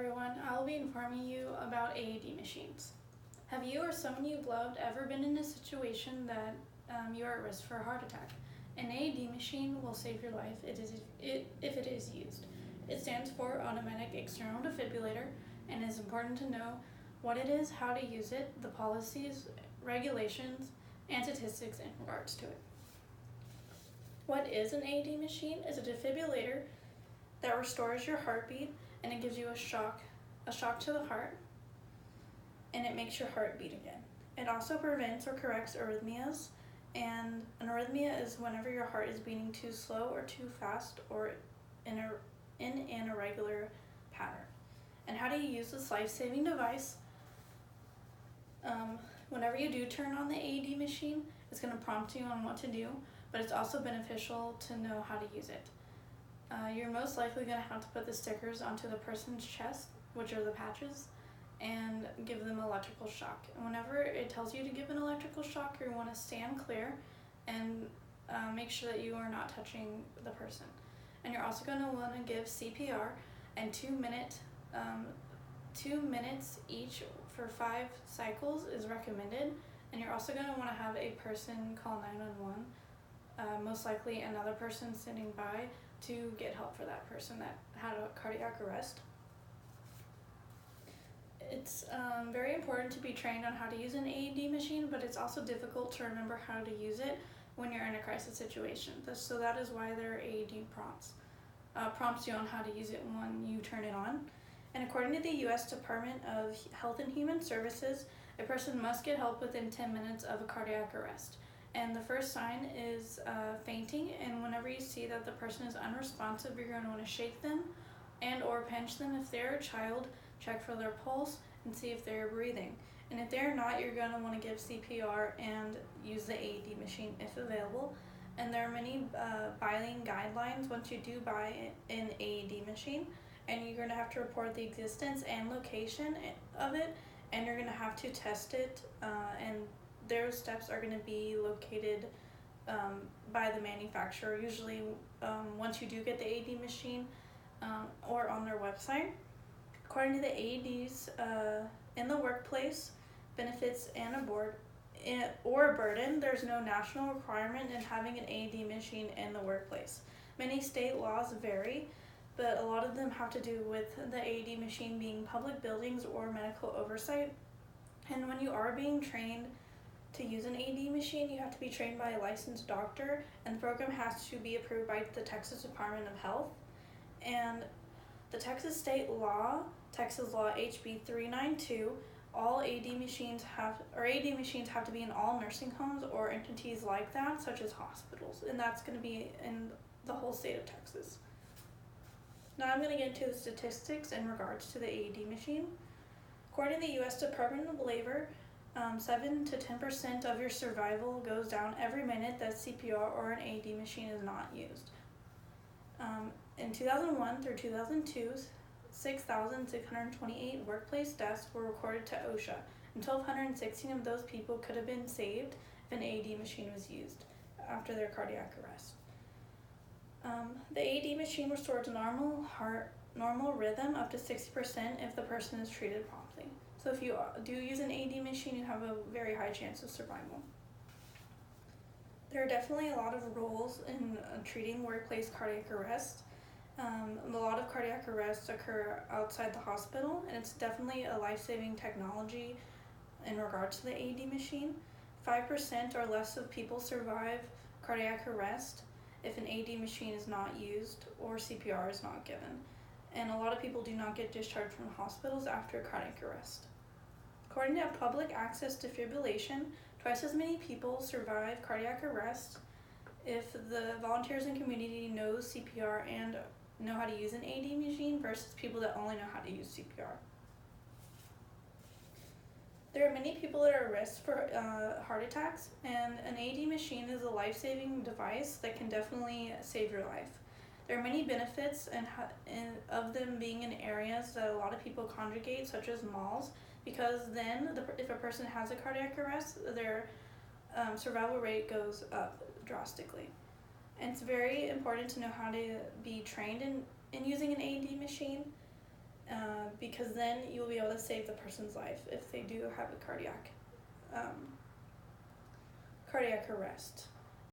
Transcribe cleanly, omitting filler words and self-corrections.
everyone, I'll be informing you about Aed Machines. Have you or someone you've loved ever been in a situation that you are at risk for a heart attack? An Aed machine will save your life if it is used. It stands for Automatic External Defibrillator and is important to know what it is, how to use it, the policies, regulations, and statistics in regards to it. What is an Aed machine? It's a defibrillator that restores your heartbeat, and it gives you a shock to the heart, and it makes your heart beat again. It also prevents or corrects arrhythmias, and an arrhythmia is whenever your heart is beating too slow or too fast or in an irregular pattern. And how do you use this life-saving device? Whenever you do turn on the Aed machine, it's going to prompt you on what to do, but it's also beneficial to know how to use it. You're most likely going to have to put the stickers onto the person's chest, which are the patches, and give them electrical shock. And whenever it tells you to give an electrical shock, you want to stand clear and make sure that you are not touching the person. And you're also going to want to give CPR and 2 minutes each for 5 cycles is recommended. And you're also going to want to have a person call 911, most likely another person sitting by, to get help for that person that had a cardiac arrest. It's very important to be trained on how to use an Aed machine, but it's also difficult to remember how to use it when you're in a crisis situation. So that is why there are Aed prompts you on how to use it when you turn it on. And according to the U.S. Department of Health and Human Services, a person must get help within 10 minutes of a cardiac arrest. And the first sign is fainting, and whenever you see that the person is unresponsive, you're going to want to shake them and or pinch them. If they're a child, check for their pulse and see if they're breathing. And if they're not, you're going to want to give CPR and use the Aed machine if available. And there are many buying guidelines once you do buy an Aed machine, and you're going to have to report the existence and location of it, and you're going to have to test it, and their steps are going to be located by the manufacturer, usually once you do get the Aed machine or on their website. According to the Aeds, in the workplace, benefits and or a burden, there's no national requirement in having an Aed machine in the workplace. Many state laws vary, but a lot of them have to do with the Aed machine being public buildings or medical oversight. And when you are being trained to use an Aed machine, you have to be trained by a licensed doctor, and the program has to be approved by the Texas Department of Health. And the Texas state law, Texas Law HB 392, all Aed machines have to be in all nursing homes or entities like that, such as hospitals, and that's going to be in the whole state of Texas. Now I'm going to get into the statistics in regards to the Aed machine. According to the U.S. Department of Labor, 7 to 10% of your survival goes down every minute that CPR or an Aed machine is not used. In 2001 through 2002, 6,628 workplace deaths were recorded to OSHA, and 1,216 of those people could have been saved if an Aed machine was used after their cardiac arrest. The Aed machine restores normal rhythm up to 60% if the person is treated promptly. So if you do use an Aed machine, you have a very high chance of survival. There are definitely a lot of rules in treating workplace cardiac arrest. A lot of cardiac arrests occur outside the hospital, and it's definitely a life-saving technology in regards to the Aed machine. 5% or less of people survive cardiac arrest if an Aed machine is not used or CPR is not given. And a lot of people do not get discharged from hospitals after cardiac arrest. According to public access defibrillation, twice as many people survive cardiac arrest if the volunteers and community know CPR and know how to use an Aed machine versus people that only know how to use CPR. There are many people that are at risk for heart attacks, and an Aed machine is a life-saving device that can definitely save your life. There are many benefits of them being in areas that a lot of people congregate, such as malls, because then if a person has a cardiac arrest, their survival rate goes up drastically. And it's very important to know how to be trained in using an Aed machine. because then you'll be able to save the person's life if they do have a cardiac arrest.